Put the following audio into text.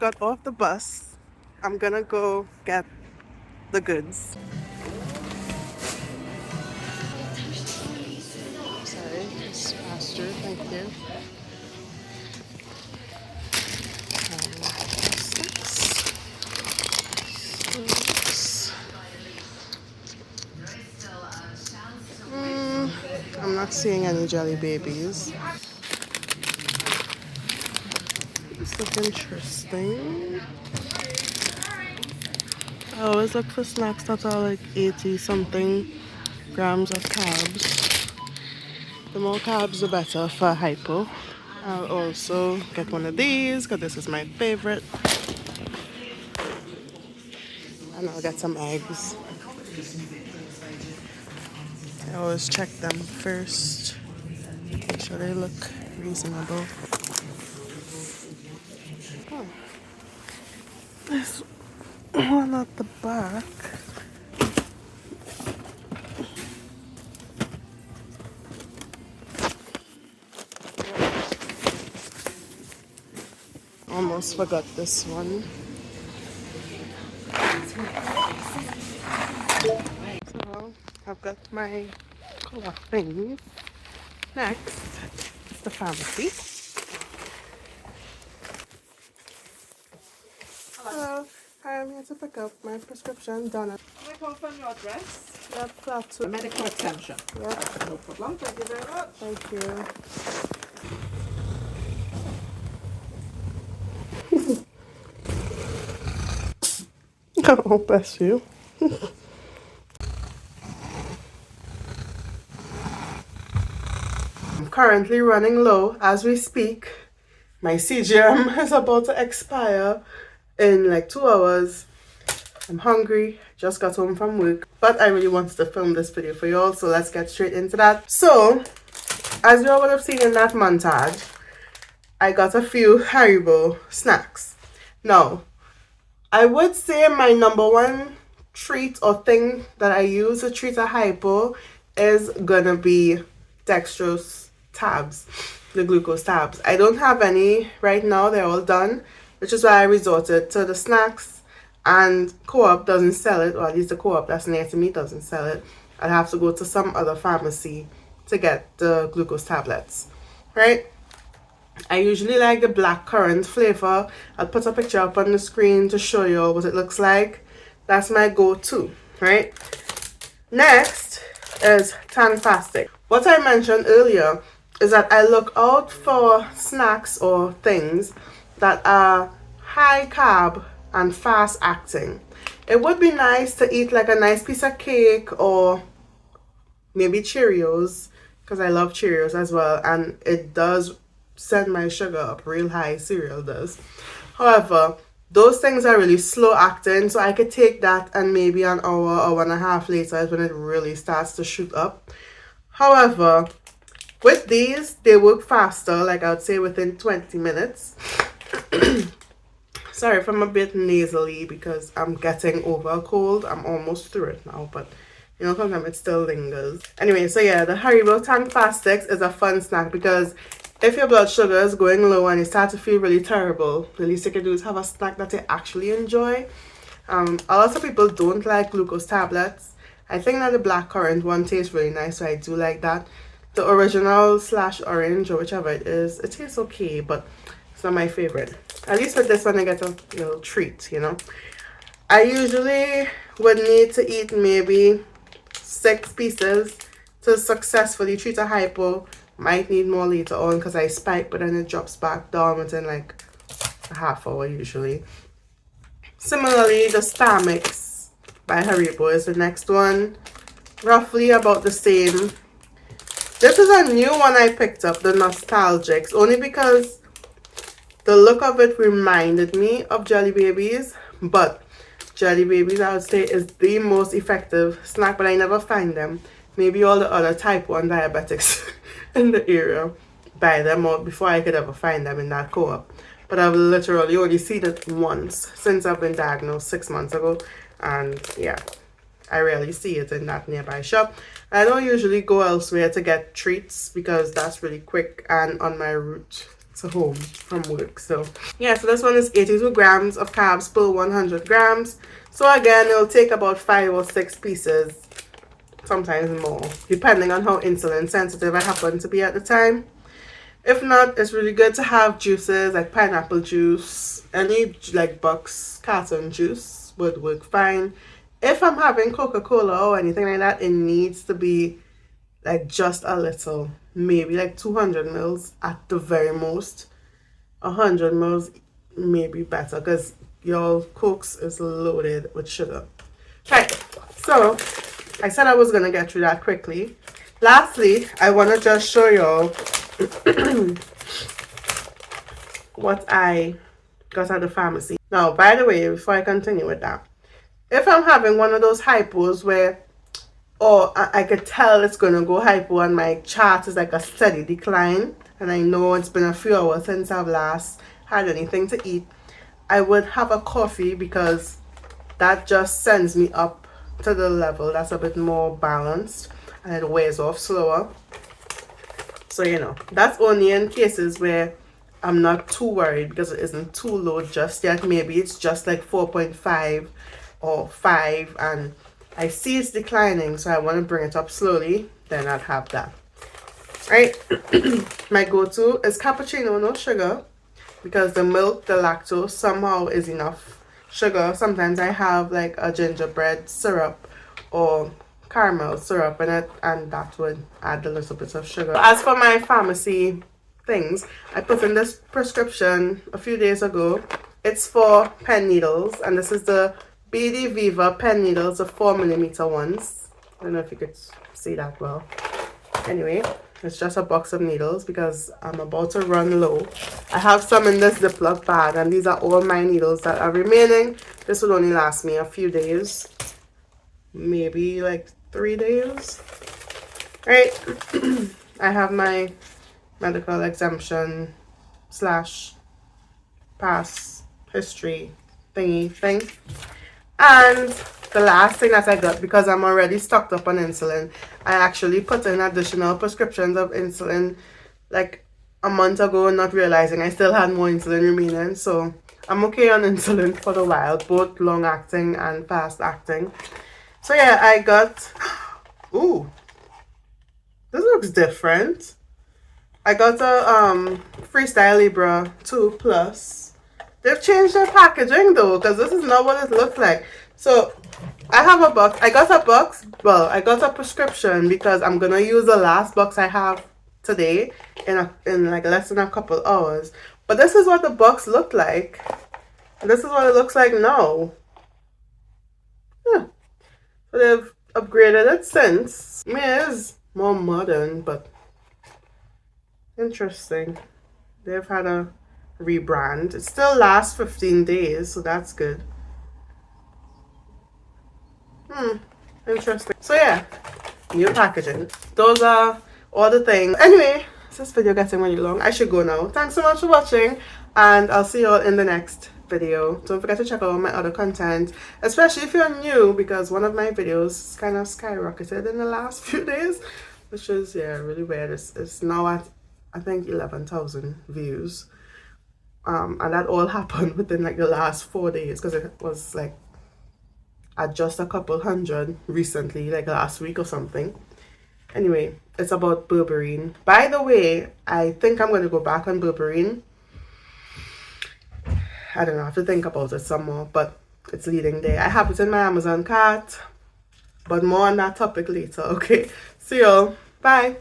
got off the bus. I'm gonna go get the goods. Sorry, it's faster, thank you. Snacks. I'm not seeing any jelly babies. This looks interesting. I always look for snacks that are like 80 something grams of carbs. The more carbs, the better for hypo. I'll also get one of these because this is my favorite. And I'll get some eggs. I always check them first. Make sure they look reasonable. Oh. There's one at the back. Almost forgot this one. So I've got my color things. Next is the pharmacy. Hello. Hi, I'm here to pick up my prescription done. Can I confirm your address? Yep, flat The medical exemption. Yep. No problem. Thank you very much. Thank you. Oh, bless you. I'm currently running low as we speak. My CGM is about to expire in like 2 hours. I'm hungry, just got home from work, but I really wanted to film this video for y'all, so let's get straight into that. So, as y'all would have seen in that montage, I got a few Haribo snacks. Now, I would say my number one treat or thing that I use to treat a hypo is gonna be dextrose tabs, the glucose tabs. I don't have any right now, they're all done, which is why I resorted to the snacks, and Co-op doesn't sell it, or at least the Co-op that's near to me doesn't sell it. I'd have to go to some other pharmacy to get the glucose tablets, right? I usually like the black currant flavor. I'll put a picture up on the screen to show you what it looks like. That's my go-to, right? Next is Tanfastic. What I mentioned earlier is that I look out for snacks or things that are high carb and fast acting. It would be nice to eat like a nice piece of cake or maybe Cheerios, because I love Cheerios as well, and it does send my sugar up real high, cereal does. However, those things are really slow acting, so I could take that and maybe an hour and a half later is when it really starts to shoot up. However, with these, they work faster, like I would say within 20 minutes. Sorry if I'm a bit nasally because I'm getting over a cold. I'm almost through it now, but you know, sometimes it still lingers. Anyway, so yeah, the Haribo Tanfastix is a fun snack because if your blood sugar is going low and you start to feel really terrible, the least you can do is have a snack that you actually enjoy. A lot of people don't like glucose tablets. I think that the black currant one tastes really nice, so I do like that. The original / orange or whichever it is, it tastes okay, but it's not my favorite. At least with this one, I get a little treat, you know. I usually would need to eat maybe 6 pieces to successfully treat a hypo. Might need more later on because I spike, but then it drops back down within like a half hour usually. Similarly, the Star Mix by Haribo is the next one. Roughly about the same. This is a new one I picked up, the Nostalgics, only because the look of it reminded me of Jelly Babies, but Jelly Babies I would say is the most effective snack, but I never find them. Maybe all the other type 1 diabetics in the area buy them out before I could ever find them in that Co-op. But I've literally only seen it once since I've been diagnosed 6 months ago, and yeah, I rarely see it in that nearby shop. I don't usually go elsewhere to get treats because that's really quick and on my route to home from work. So yeah, so this one is 82 grams of carbs per 100 grams. So again, it'll take about 5 or 6 pieces, sometimes more, depending on how insulin sensitive I happen to be at the time. If not, it's really good to have juices like pineapple juice, any like box carton juice would work fine. If I'm having Coca-Cola or anything like that, it needs to be like just a little, maybe like 200 mils at the very most. 100 mils maybe better, because your Cokes is loaded with sugar. Right, so I said I was gonna get through that quickly. Lastly, I want to just show y'all what I got at the pharmacy. Now, by the way, before I continue with that, if I'm having one of those hypos where, or I could tell it's going to go hypo and my chart is like a steady decline, and I know it's been a few hours since I've last had anything to eat, I would have a coffee, because that just sends me up to the level that's a bit more balanced and it wears off slower. So, you know, that's only in cases where I'm not too worried because it isn't too low just yet. Maybe it's just like 4.5 or 5 and I see it's declining, so I want to bring it up slowly, then I'd have that. Right? My go-to is cappuccino, no sugar, because the milk, the lactose somehow is enough sugar. Sometimes I have like a gingerbread syrup or caramel syrup in it, and that would add a little bit of sugar. As for my pharmacy things, I put in this prescription a few days ago. It's for pen needles, and this is the BD Viva pen needles, the 4mm ones. I don't know if you could see that well. Anyway, it's just a box of needles because I'm about to run low. I have some in this Ziploc bag, and these are all my needles that are remaining. This will only last me a few days, maybe like 3 days. Right? I have my medical exemption / pass history thingy thing. And the last thing that I got, because I'm already stocked up on insulin, I actually put in additional prescriptions of insulin like a month ago, not realizing I still had more insulin remaining. So I'm okay on insulin for a while, both long acting and fast acting. So yeah, I got, ooh, this looks different. I got a Freestyle Libre 2 Plus. They've changed their packaging though, because this is not what it looks like. So I have a box. I got a box. Well, I got a prescription because I'm gonna use the last box I have today in like less than a couple hours. But this is what the box looked like. And this is what it looks like now. Yeah. So they've upgraded it since. I mean, it is more modern, but interesting. They've had a rebrand. It still lasts 15 days, so that's good. Interesting. So yeah, new packaging. Those are all the things. Anyway, this video getting really long. I should go now. Thanks so much for watching, and I'll see you all in the next video. Don't forget to check out my other content, especially if you're new, because one of my videos kind of skyrocketed in the last few days, which is, yeah, really weird. It's now at, I think, 11,000 views. And that all happened within like the last 4 days, because it was like at just a couple hundred recently, like last week or something. Anyway, it's about berberine. By the way, I think I'm going to go back on berberine. I don't know, I have to think about it some more, but it's leading there. I have it in my Amazon cart, but more on that topic later. Okay, see y'all. Bye.